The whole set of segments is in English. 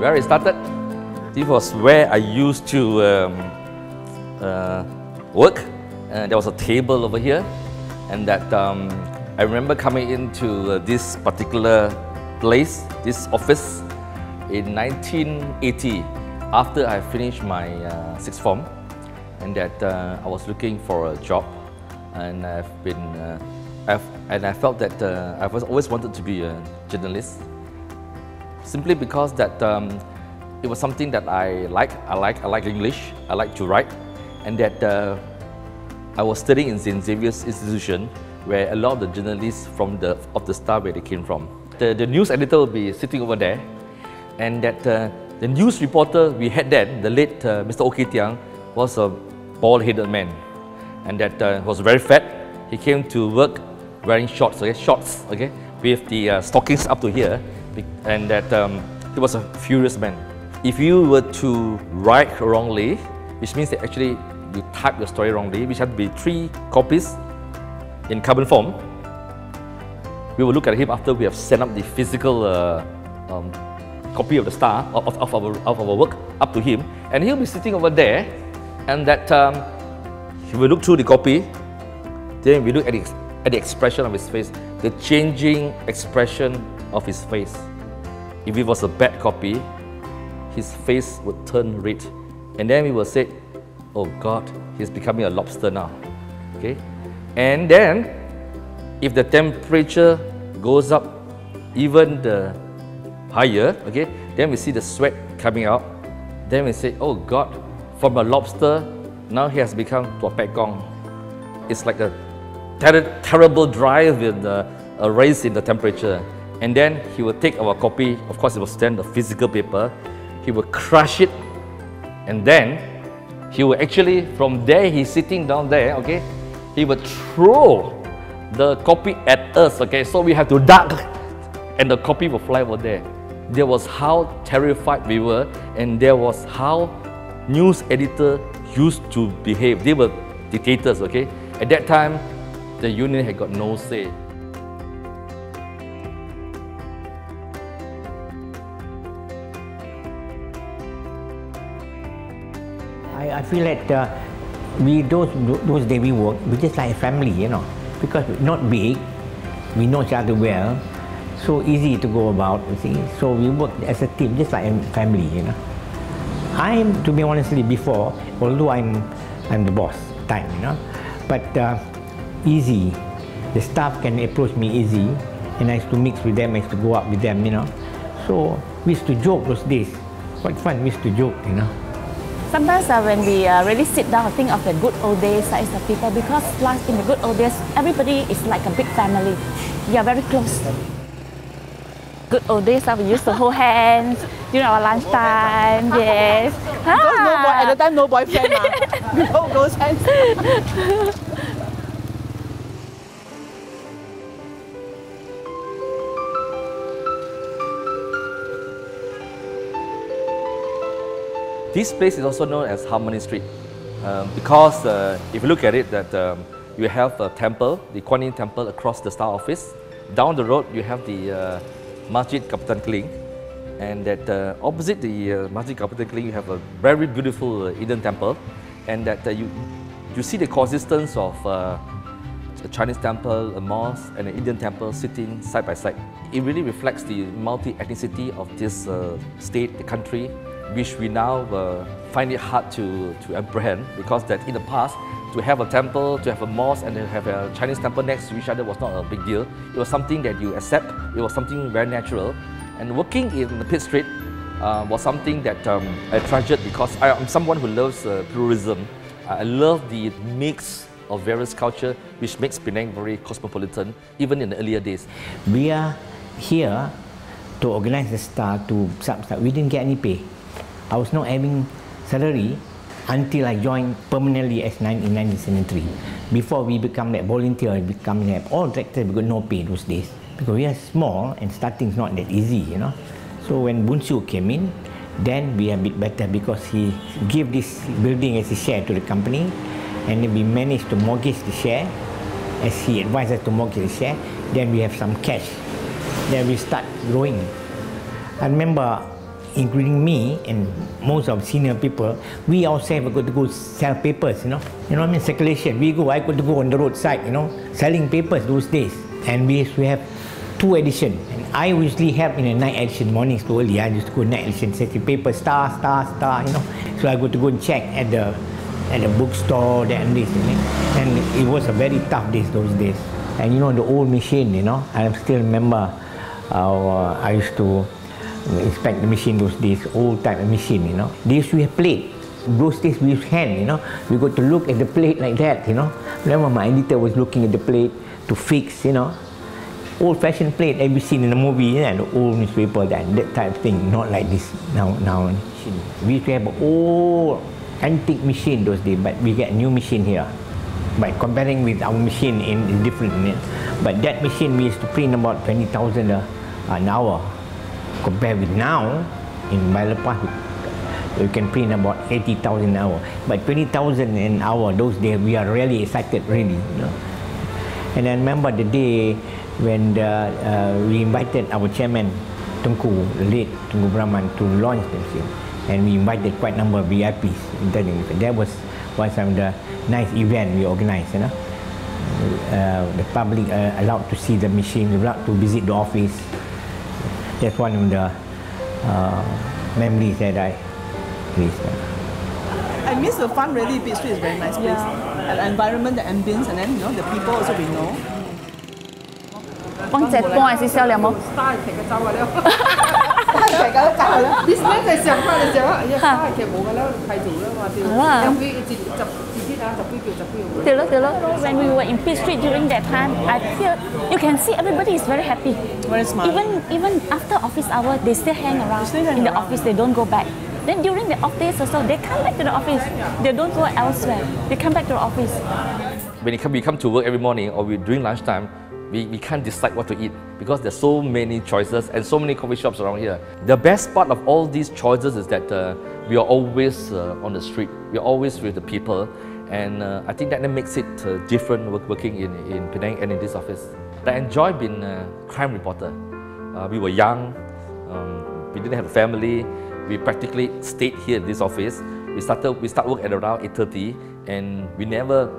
where it started. This was where I used to work. There was a table over here, and that I remember coming into this particular place, this office, in 1980, after I finished my sixth form, and that I was looking for a job, and I felt that I've always wanted to be a journalist, simply because that it was something that I like English, I like to write, and that I was studying in St. Xavier's Institution, where a lot of the journalists of the Star, where they came from. The news editor will be sitting over there, and that the news reporter we had then, the late Mr. O.K. Tiang, was a bald-headed man, and that was very fat. He came to work wearing shorts, okay, with the stockings up to here, and that he was a furious man. If you were to write wrongly, which means that actually you type your story wrongly, which had to be 3 copies in carbon form, we will look at him after we have sent up the physical copy of the Star, of our work, up to him, and he'll be sitting over there, and that he will look through the copy, then we look at the expression of his face, the changing expression of his face. If it was a bad copy, his face would turn red, and then we will say, oh God, he's becoming a lobster now, okay? And then, if the temperature goes up even higher, okay, then we see the sweat coming out, then we say, oh God, from a lobster, now he has become to a pekong. It's like a terrible drive with a raise in the temperature. And then he will take our copy, of course it was then the physical paper, he will crush it, and then he will actually, from there, he's sitting down there, okay, he would throw the copy at us, okay, so we have to duck, and the copy will fly over there. There was how terrified we were, and there was how news editor used to behave. They were dictators, okay. At that time, the union had got no say. I feel that those days we work, we just like a family, you know, because we're not big, we know each other well, so easy to go about, you see. So we work as a team, just like a family, you know. To be honestly, before, although I'm the boss time, you know, but easy. The staff can approach me easy, and I used to mix with them, I used to go out with them, you know. So we used to joke those days. Quite fun, we used to joke, you know. Sometimes when we really sit down and think of the good old days as the people, because in the good old days, everybody is like a big family. We are very close. Good old days, we used to hold hands during our lunchtime, yes. Because at the time, no boyfriend, we hold those hands. This place is also known as Harmony Street because if you look at it, that you have a temple, the Kuan Yin temple across the Star office. Down the road, you have the Masjid Kapitan Keling, and that opposite the Masjid Kapitan Keling, you have a very beautiful Indian temple, and that you see the coexistence of a Chinese temple, a mosque, and an Indian temple sitting side by side. It really reflects the multi-ethnicity of this state, the country, which we now find it hard to apprehend, because that in the past, to have a temple, to have a mosque, and to have a Chinese temple next to each other was not a big deal. It was something that you accept, it was something very natural. And working in the Pitt Street was something that I treasured, because I'm someone who loves pluralism. I love the mix of various culture, which makes Penang very cosmopolitan, even in the earlier days. We are here to organize the Star to substart. We didn't get any pay. I was not having salary until I joined permanently in 1973. Before we become that volunteer, becoming all directors, we got no pay those days. Because we are small and starting is not that easy, you know. So when Bun Siu came in, then we are a bit better, because he gave this building as a share to the company, and then we managed to mortgage the share, as he advised us to mortgage the share. Then we have some cash. Then we start growing. I remember including me and most of senior people, we ourselves got to go sell papers, you know what I mean, circulation. I got to go on the roadside, selling papers those days. And we used to have 2 editions. And I usually have in a night edition, mornings too early. I used to go night edition, setting paper, star, So I got to go and check at the bookstore, and this, and it was a very tough days those days. And the old machine, I still remember how I used to inspect the machine those days, old type of machine, They used to have plate. Those days we used hand, we got to look at the plate like that, Remember my editor was looking at the plate to fix, old-fashioned plate that we seen in the movie, the old newspaper, that type of thing, not like this now. We used to have an old antique machine those days, but we get a new machine here. By comparing with our machine in different, but that machine we used to print about 20,000 an hour. Compared with now, in Bailapas, we can print about 80,000 an hour. But 20,000 an hour, those days, we are really excited, really. And I remember the day when we invited our chairman, Tunku, the late Tunku Brahman, to launch the machine. And we invited quite a number of VIPs. That was one of the nice event we organized, The public allowed to see the machine, allowed to visit the office. That's one of the memories that I miss the fun really. Pitt Street is a very nice place. And the environment, the ambience, and then the people also we know. 幫隻幫係燒了冇？沙係騎嘅走㗎啦，沙係騎嘅走㗎啦。啲咩就係上翻嚟就話，沙係騎冇㗎啦，太早啦嘛啲。有杯接啲啊，10杯叫10杯。對咯。When we were in Pitt Street during that time, I feel you can see everybody is very happy. Very smart. Even after office hour, they still hang around in the office. They don't go back. Then during the off days also, they come back to the office. They don't go elsewhere. They come back to the office. When we come to work every morning or during lunchtime, we can't decide what to eat because there's so many choices and so many coffee shops around here. The best part of all these choices is that we are always on the street. We are always with the people, and I think that makes it different working in Penang and in this office. I enjoy being a crime reporter. We were young, we didn't have a family. We practically stayed here in this office. We start work at around 8:30, and we never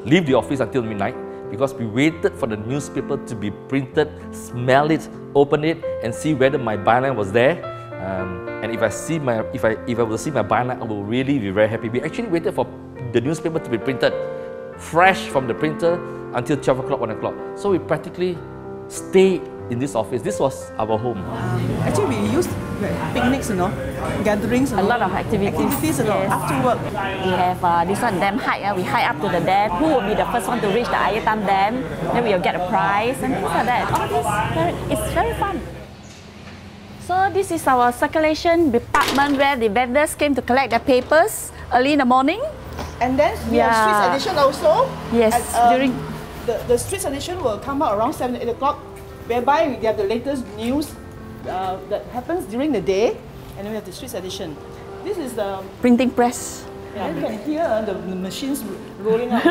leave the office until midnight, because we waited for the newspaper to be printed, smell it, open it, and see whether my byline was there. And if I will see my byline, I will really be very happy. We actually waited for the newspaper to be printed, fresh from the printer, until 12 o'clock, 1 o'clock. So we practically stayed in this office. This was our home. Actually, we used picnics, gatherings, A lot of activities. after work. We have this one, dam hike. We hike up to the dam. Who will be the first one to reach the Ayatam Dam? Then we will get a prize and things like that. All this, it's very fun. So this is our circulation department where the vendors came to collect their papers early in the morning. And then we have streets edition also. Yes, during the streets edition will come out around 7, 8 o'clock, whereby we have the latest news that happens during the day, and then we have the streets edition. This is the printing press. Yeah, you can hear the machines rolling out.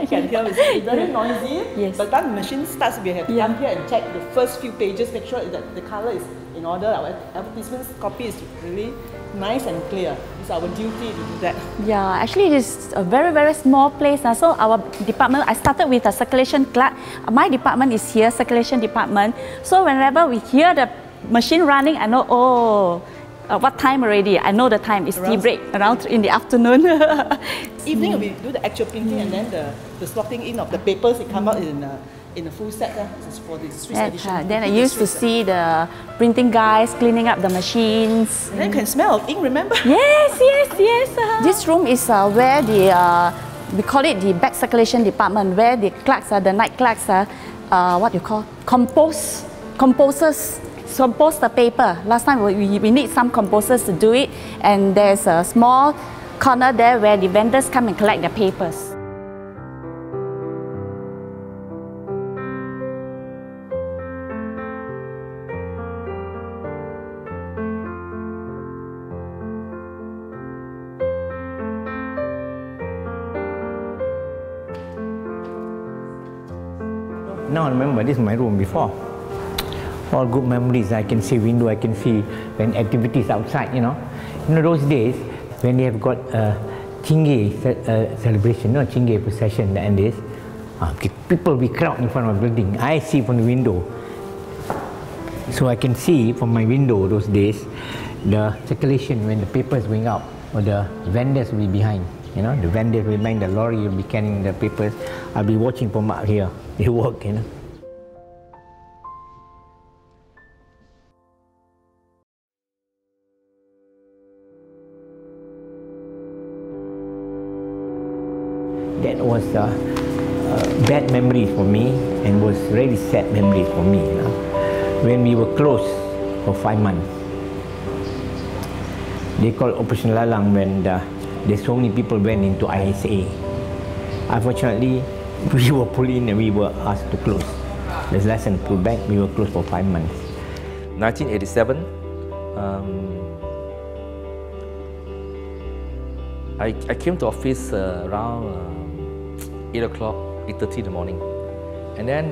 You can hear it's very noisy. Yes. But then the machine starts, we have to come here and check the first few pages, make sure that the color is in order. Our advertisement copy is really nice and clear. It's our duty to do that. Yeah, actually it's a very, very small place. So our department, I started with a circulation clerk. My department is here, circulation department. So whenever we hear the machine running, I know, what time already? I know the time. It's tea break, around in the afternoon. Evening we do the actual printing, and then the slotting in of the papers, it come out in a full set. This is for the streets edition. Then I used to see the printing guys cleaning up the machines. And then you can smell of ink, remember? Yes. This room is where we call it the back circulation department, where the clerks, the night clerks, what you call, composers compose the paper. Last time we need some composers to do it, and there's a small corner there where the vendors come and collect their papers. Now I remember this is my room before. all good memories. I can see window, I can see when activities outside, you know. You know, those days when they have got a Chingay celebration, no Chingay procession, and this, people will crowd in front of the building. I see from the window. So I can see from my window those days, the circulation when the papers going out, or the vendors will be behind. You know, the vendors will be behind, the lorry will be carrying the papers. I'll be watching from up here. They work, you know. That was bad memories for me, and was really sad memories for me. You know? When we were closed for 5 months, they called Operation Lalang when there's so many people went into ISA. Unfortunately, we were pulled in and we were asked to close. The lesson pulled back, we were closed for 5 months. 1987, I came to office around 8 o'clock, 8:30 in the morning. And then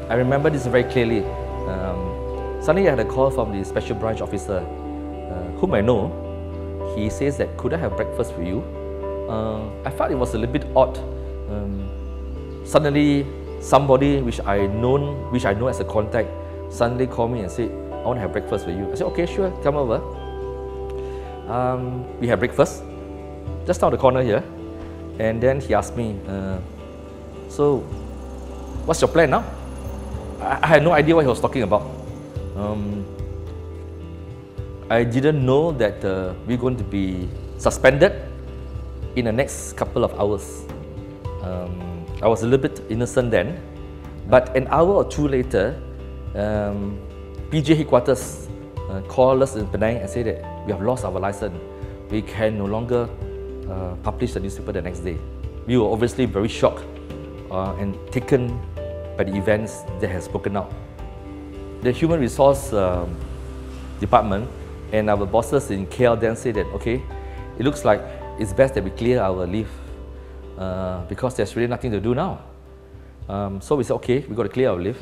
I remember this very clearly. Suddenly I had a call from the special branch officer, whom I know. He says that, could I have breakfast for you? I felt it was a little bit odd. Suddenly, somebody which I know as a contact, suddenly called me and said, I want to have breakfast with you. I said, okay, sure, come over. We had breakfast, just down the corner here. And then he asked me, so, what's your plan now? I had no idea what he was talking about. I didn't know that we're going to be suspended in the next couple of hours. I was a little bit innocent then, but an hour or two later, PJ headquarters called us in Penang and said that we have lost our license. We can no longer publish the newspaper the next day. We were obviously very shocked and taken by the events that has spoken out. The human resource department and our bosses in KL then said that, okay, it looks like it's best that we clear our leave because there's really nothing to do now. So we said, okay, we got to clear our leave.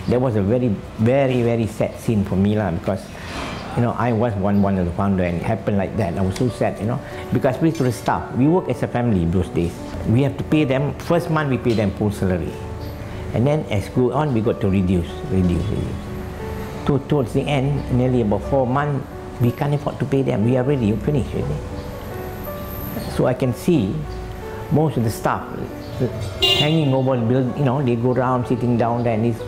That was a very, very, very sad scene for me because, you know, I was one of the founder and it happened like that. I was so sad, you know, because we to the staff, we work as a family those days. We have to pay them, first month we pay them full salary. And then as go on, we got to reduce. Towards the end, nearly about 4 months, we can't afford to pay them. We are ready, finished already. So I can see most of the staff hanging over the building, you know, they go around sitting down there and it's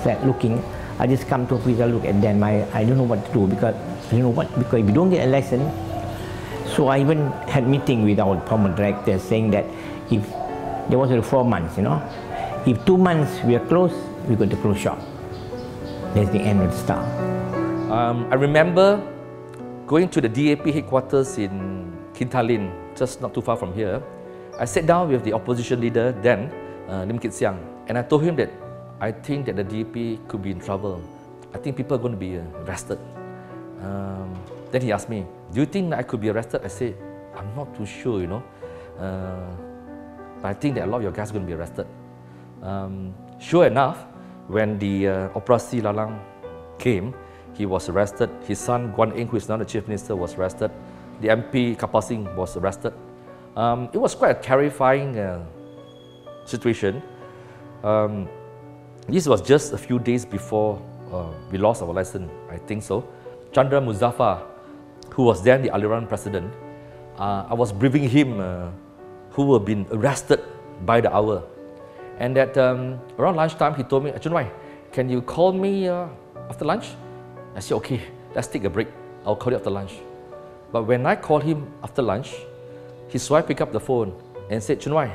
sad looking. I just come to office, I look at them, I don't know what to do because if you don't get a lesson. So I even had meeting with our former director saying that if there was 4 months, you know, if 2 months we are closed, we got to close shop. That's the end of the start. I remember going to the DAP headquarters in Kintalin, just not too far from here. I sat down with the opposition leader then, Lim Kit Siang, and I told him that I think that the DAP could be in trouble. I think people are going to be arrested. Then he asked me, do you think that I could be arrested? I said, I'm not too sure, you know. But I think that a lot of your guys are going to be arrested. Sure enough, when the Operasi Lalang came, he was arrested. His son, Guan Eng, who is now the Chief Minister, was arrested. The MP, Kapal Singh, was arrested. It was quite a terrifying situation. This was just a few days before we lost our license, I think so. Chandra Muzaffar, who was then the Aliran president, I was briefing him who had been arrested by the hour. And at around lunchtime, he told me, Chunwai, can you call me after lunch? I said, okay, let's take a break. I'll call you after lunch. But when I called him after lunch, his wife picked up the phone and said, Chunwai,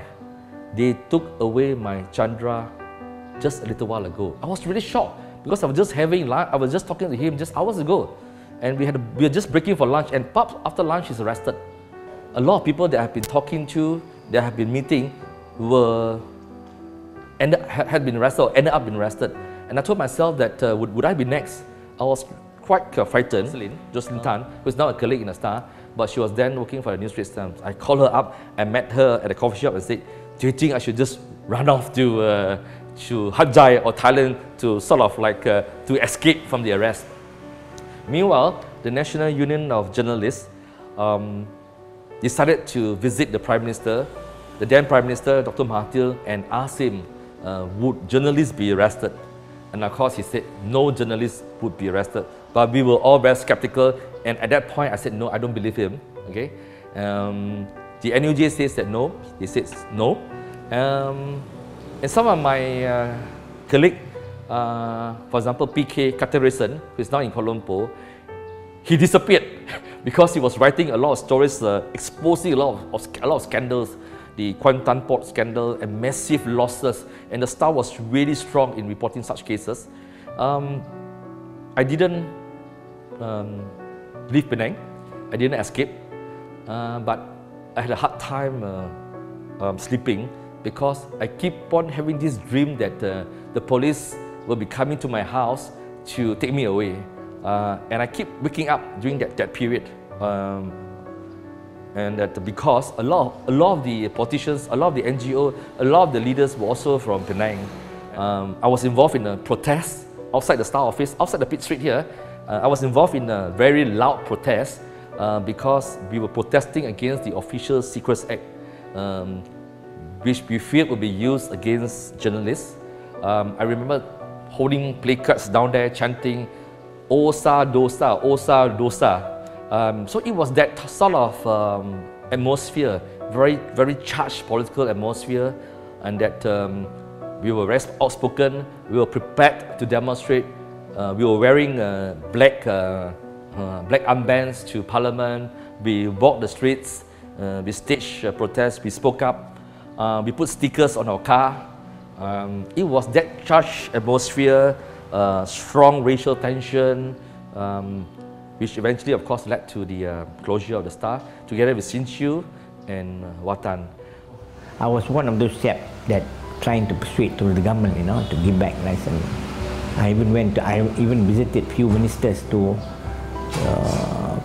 they took away my Chandra just a little while ago. I was really shocked because I was just having lunch, I was just talking to him just hours ago. And we were just breaking for lunch, and pops, after lunch, he's arrested. A lot of people that I've been talking to, that I've been meeting, had been arrested or ended up being arrested. And I told myself that would I be next? I was quite frightened. Jocelyn Tan, who is now a colleague in the Star, but she was then working for the New Street Times. I called her up, I met her at a coffee shop and said, do you think I should just run off to to Hajjai or Thailand to sort of like to escape from the arrest. Meanwhile, the National Union of Journalists decided to visit the Prime Minister, the then Prime Minister, Dr. Mahathir, and asked him, would journalists be arrested? And of course, he said no journalists would be arrested. But we were all very skeptical, and at that point, I said, no, I don't believe him. Okay? The NUJ says that no, he says no. And some of my colleagues, for example, PK Katerison, who is now in Kuala Lumpur, he disappeared because he was writing a lot of stories exposing a lot of scandals, the Kuantan port scandal and massive losses, and the Star was really strong in reporting such cases. I didn't leave Penang, I didn't escape, but I had a hard time sleeping because I keep on having this dream that the police will be coming to my house to take me away. And I keep waking up during that period. And that because a lot of the politicians, a lot of the NGO, a lot of the leaders were also from Penang. I was involved in a protest outside the Star office, outside the Pitt Street here. I was involved in a very loud protest because we were protesting against the Official Secrets Act, which we feared would be used against journalists. I remember holding placards down there chanting, Osa Dosa, Osa Dosa. So it was that sort of atmosphere, very charged political atmosphere, and that we were very outspoken, we were prepared to demonstrate, we were wearing black armbands to Parliament, we walked the streets, we staged protests, we spoke up, we put stickers on our car. It was that charged atmosphere, strong racial tension, which eventually, of course, led to the closure of the Star, together with Sinchu and Watan. I was one of those steps that trying to persuade to the government, to give back license. I even visited few ministers to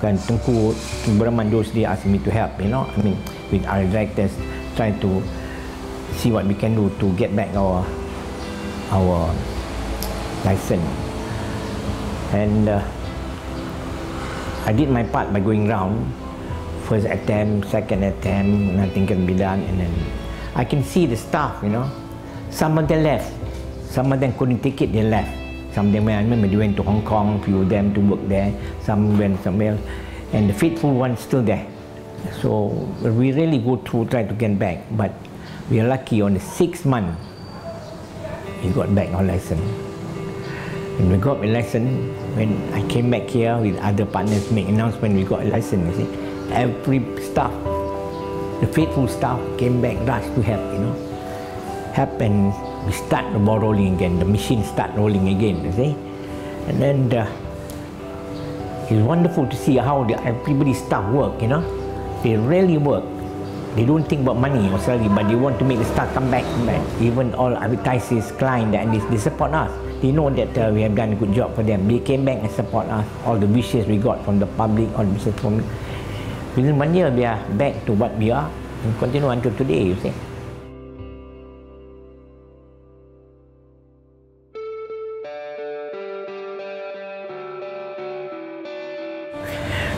Tengku Braman. Those they asked me to help, with our directors, trying to see what we can do to get back our license. And I did my part by going round. First attempt, second attempt, nothing can be done, and then I can see the staff, some of them left, some of them couldn't take it, they left. Some of them went to Hong Kong, few of them to work there, some went somewhere else, and the faithful ones still there. So we really go through, try to get back, but we are lucky on the 6th month, we got back our license. When we got a license, when I came back here with other partners, make announcement, we got a license, you see. Every staff, the faithful staff came back, rushed to help, help, and we start the ball rolling again, the machine start rolling again, you see. And then it's wonderful to see how everybody's staff work, They really work. They don't think about money or salary, but they want to make the staff come back. Even all advertisers, clients, they support us. They know that we have done a good job for them. They came back and support us. All the wishes we got from the public, all the wishes from... Within 1 year, we are back to what we are and continue until today, you see.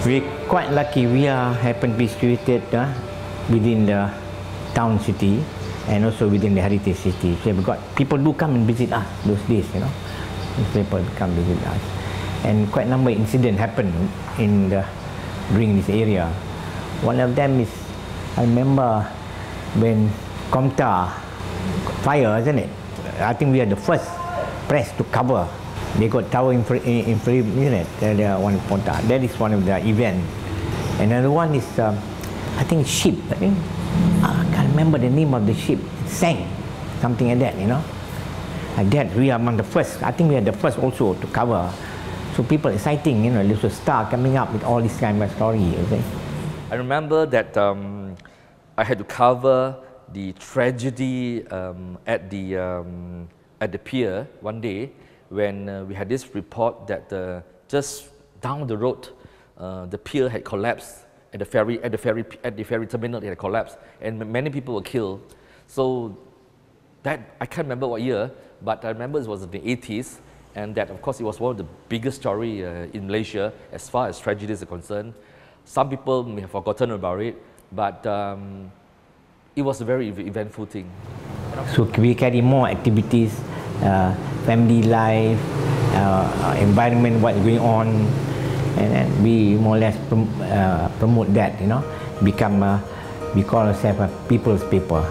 We're quite lucky. We happen to be situated within the town city and also within the heritage city. So we've got people do come and visit us those days, People come visit us, and quite a number of incidents happen during this area. One of them is, I remember when Komta fire, isn't it? I think we are the first press to cover. They got tower infringement, that is one of the events. Another one is, I think ship, I can't remember the name of the ship, it sank, something like that, Like that, we are among the first, I think we are the first also to cover. So people exciting, there's a Star coming up with all this kind of story, you see. I remember that I had to cover the tragedy at the pier one day, when we had this report that just down the road, the pier had collapsed at the ferry terminal. It had collapsed, and many people were killed. So That, I can't remember what year, but I remember it was in the 80s, and that, of course, it was one of the biggest story in Malaysia as far as tragedies are concerned. Some people may have forgotten about it, but it was a very eventful thing. So we carry more activities, family life, environment, what's going on, and we more or less promote that, you know, become, we call ourselves a people's paper.